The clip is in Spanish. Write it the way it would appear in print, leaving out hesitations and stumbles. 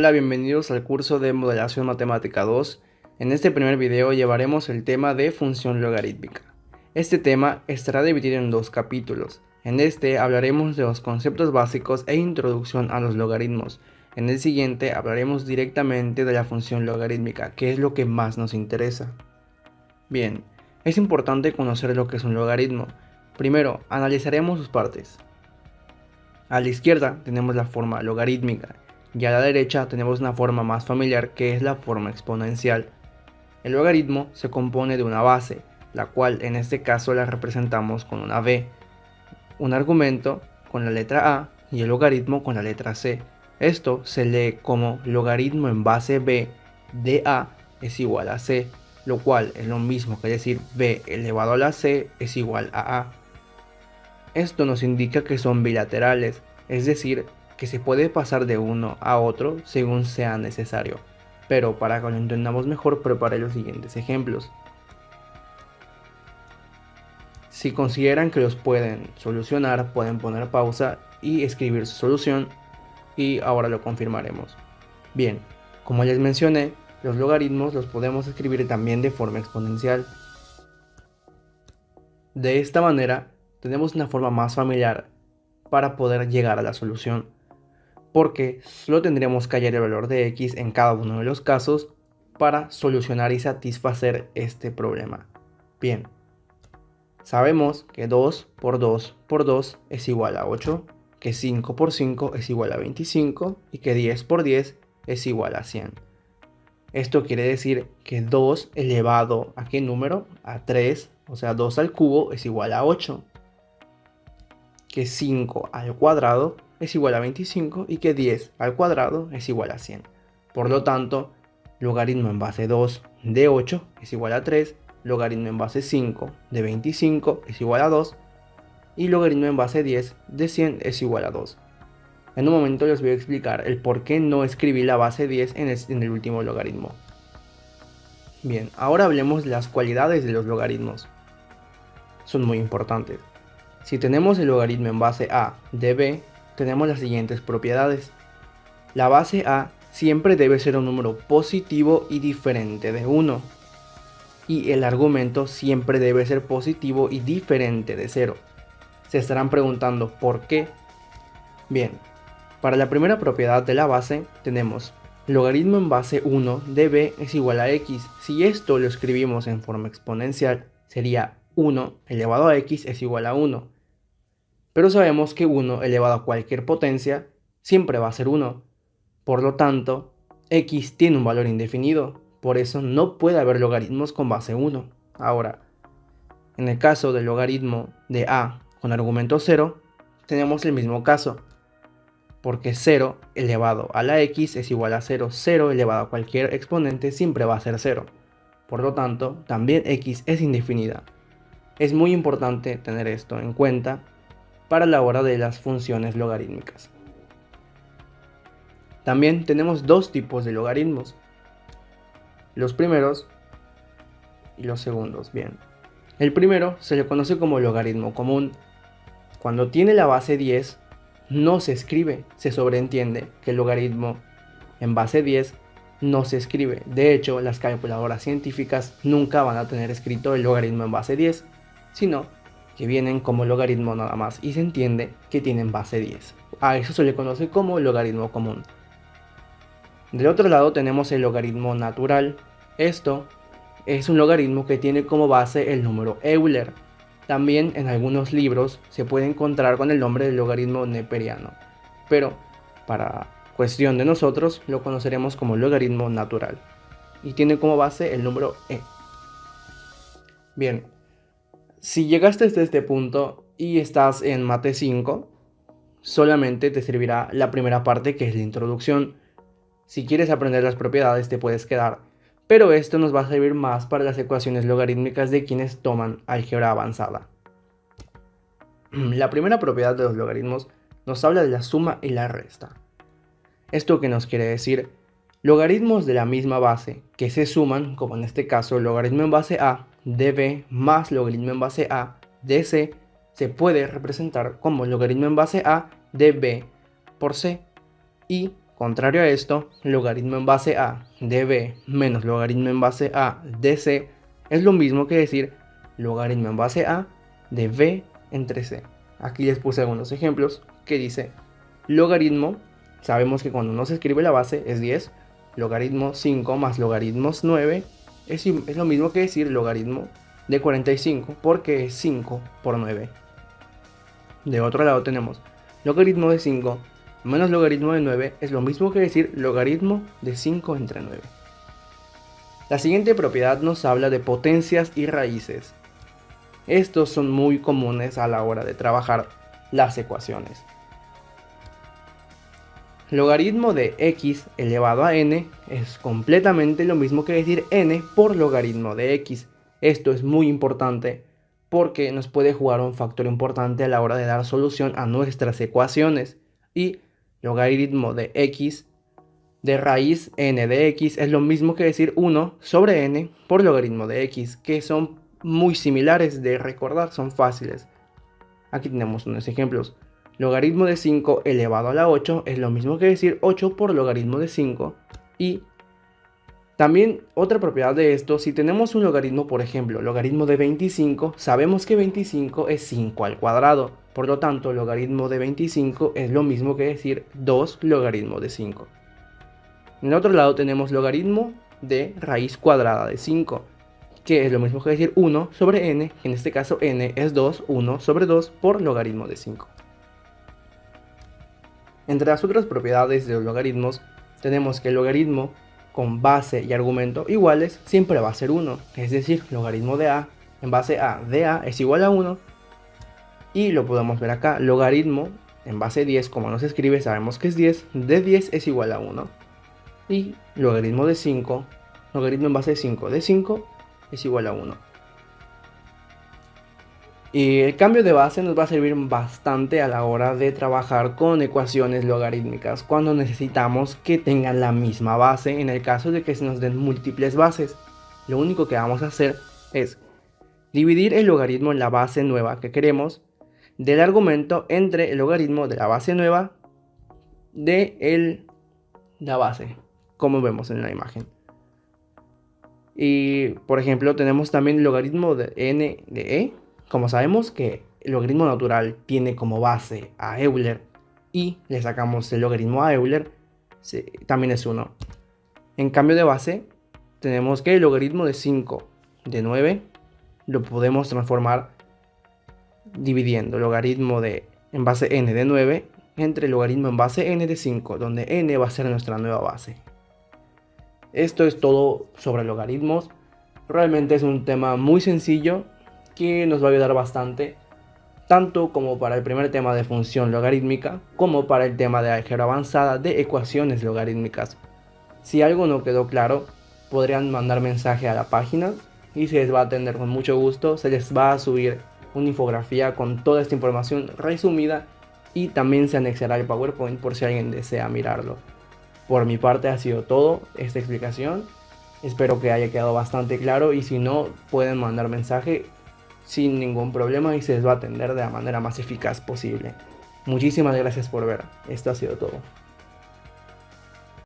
Hola, bienvenidos al curso de Modelación Matemática 2. En este primer video llevaremos el tema de función logarítmica. Este tema estará dividido en dos capítulos. En este hablaremos de los conceptos básicos e introducción a los logaritmos. En el siguiente hablaremos directamente de la función logarítmica, que es lo que más nos interesa. Bien, es importante conocer lo que es un logaritmo. Primero, analizaremos sus partes. A la izquierda tenemos la forma logarítmica y a la derecha tenemos una forma más familiar que es la forma exponencial. El logaritmo se compone de una base, la cual en este caso la representamos con una b, un argumento con la letra a y el logaritmo con la letra c. Esto se lee como logaritmo en base b de a es igual a c, lo cual es lo mismo que decir b elevado a la c es igual a a. Esto nos indica que son bilaterales, es decir, que se puede pasar de uno a otro según sea necesario. Pero para que lo entendamos mejor, preparé los siguientes ejemplos. Si consideran que los pueden solucionar, pueden poner pausa y escribir su solución, y ahora lo confirmaremos. Bien, como les mencioné, los logaritmos los podemos escribir también de forma exponencial. De esta manera, tenemos una forma más familiar para poder llegar a la solución, porque solo tendremos que hallar el valor de x en cada uno de los casos para solucionar y satisfacer este problema. Bien, sabemos que 2 por 2 por 2 es igual a 8, que 5 por 5 es igual a 25 y que 10 por 10 es igual a 100. Esto quiere decir que 2 elevado ¿a qué número? A 3, o sea 2 al cubo es igual a 8. Que 5 al cuadrado es igual a 25 y que 10 al cuadrado es igual a 100. Por lo tanto, logaritmo en base 2 de 8 es igual a 3, logaritmo en base 5 de 25 es igual a 2 y logaritmo en base 10 de 100 es igual a 2. En un momento les voy a explicar el por qué no escribí la base 10 en el último logaritmo. Bien, ahora hablemos de las cualidades de los logaritmos. Son muy importantes. Si tenemos el logaritmo en base a de b, tenemos las siguientes propiedades. La base a siempre debe ser un número positivo y diferente de 1. Y el argumento siempre debe ser positivo y diferente de 0. Se estarán preguntando ¿por qué? Bien, para la primera propiedad de la base tenemos logaritmo en base 1 de b es igual a x. Si esto lo escribimos en forma exponencial, sería 1 elevado a x es igual a 1. Pero sabemos que 1 elevado a cualquier potencia siempre va a ser 1. Por lo tanto, x tiene un valor indefinido. Por eso no puede haber logaritmos con base 1. Ahora, en el caso del logaritmo de a con argumento 0, tenemos el mismo caso. Porque 0 elevado a la x es igual a 0. 0 elevado a cualquier exponente siempre va a ser 0. Por lo tanto, también x es indefinida. Es muy importante tener esto en cuenta para la hora de las funciones logarítmicas. También tenemos dos tipos de logaritmos, los primeros y los segundos. Bien, el primero se le conoce como logaritmo común. Cuando tiene la base 10 no se escribe, se sobreentiende que el logaritmo en base 10 no se escribe. De hecho, las calculadoras científicas nunca van a tener escrito el logaritmo en base 10, sino que vienen como logaritmo nada más y se entiende que tienen base 10. A eso se le conoce como logaritmo común. Del otro lado tenemos el logaritmo natural. Esto es un logaritmo que tiene como base el número Euler. También en algunos libros se puede encontrar con el nombre del logaritmo neperiano, pero para cuestión de nosotros lo conoceremos como logaritmo natural y tiene como base el número e. Bien, si llegaste hasta este punto y estás en Mate 5, solamente te servirá la primera parte, que es la introducción. Si quieres aprender las propiedades te puedes quedar, pero esto nos va a servir más para las ecuaciones logarítmicas de quienes toman álgebra avanzada. La primera propiedad de los logaritmos nos habla de la suma y la resta. ¿Esto qué nos quiere decir? Logaritmos de la misma base que se suman, como en este caso logaritmo en base a de b más logaritmo en base a de c, se puede representar como logaritmo en base a de b por c, y Contrario a esto, logaritmo en base a de b menos logaritmo en base a de c es lo mismo que decir logaritmo en base a de b entre c. Aquí les puse algunos ejemplos que dice logaritmo, sabemos que cuando no se escribe la base es 10, logaritmo 5 más logaritmos 9 es lo mismo que decir logaritmo de 45 porque es 5 por 9. De otro lado tenemos logaritmo de 5 menos logaritmo de 9 es lo mismo que decir logaritmo de 5 entre 9. La siguiente propiedad nos habla de potencias y raíces. Estos son muy comunes a la hora de trabajar las ecuaciones. Logaritmo de x elevado a n es completamente lo mismo que decir n por logaritmo de x. Esto es muy importante porque nos puede jugar un factor importante a la hora de dar solución a nuestras ecuaciones. Y logaritmo de x de raíz n de x es lo mismo que decir 1 sobre n por logaritmo de x, que son muy similares de recordar, son fáciles. Aquí tenemos unos ejemplos. Logaritmo de 5 elevado a la 8 es lo mismo que decir 8 por logaritmo de 5. Y también otra propiedad de esto, si tenemos un logaritmo, por ejemplo, logaritmo de 25, sabemos que 25 es 5 al cuadrado. Por lo tanto, logaritmo de 25 es lo mismo que decir 2 logaritmo de 5. En el otro lado tenemos logaritmo de raíz cuadrada de 5, que es lo mismo que decir 1 sobre n, en este caso n es 2, 1 sobre 2 por logaritmo de 5. Entre las otras propiedades de los logaritmos, tenemos que el logaritmo con base y argumento iguales siempre va a ser 1, es decir, logaritmo de a en base a de a es igual a 1, y lo podemos ver acá, logaritmo en base 10, como no se escribe, sabemos que es 10, de 10 es igual a 1, y logaritmo de 5, logaritmo en base de 5 de 5 es igual a 1. Y el cambio de base nos va a servir bastante a la hora de trabajar con ecuaciones logarítmicas cuando necesitamos que tengan la misma base en el caso de que se nos den múltiples bases. Lo único que vamos a hacer es dividir el logaritmo en la base nueva que queremos del argumento entre el logaritmo de la base nueva de la base, como vemos en la imagen. Y por ejemplo tenemos también el logaritmo de n de e. Como sabemos que el logaritmo natural tiene como base a Euler y le sacamos el logaritmo a Euler, también es 1. En cambio de base, tenemos que el logaritmo de 5 de 9 lo podemos transformar dividiendo el logaritmo en base n de 9 entre el logaritmo en base n de 5, donde n va a ser nuestra nueva base. Esto es todo sobre logaritmos. Realmente es un tema muy sencillo que nos va a ayudar bastante, tanto como para el primer tema de función logarítmica, como para el tema de álgebra avanzada de ecuaciones logarítmicas. Si algo no quedó claro, podrían mandar mensaje a la página y se les va a atender con mucho gusto. Se les va a subir una infografía con toda esta información resumida y también se anexará el PowerPoint por si alguien desea mirarlo. Por mi parte ha sido todo esta explicación. Espero que haya quedado bastante claro y si no, pueden mandar mensaje sin ningún problema y se les va a atender de la manera más eficaz posible. Muchísimas gracias por ver. Esto ha sido todo.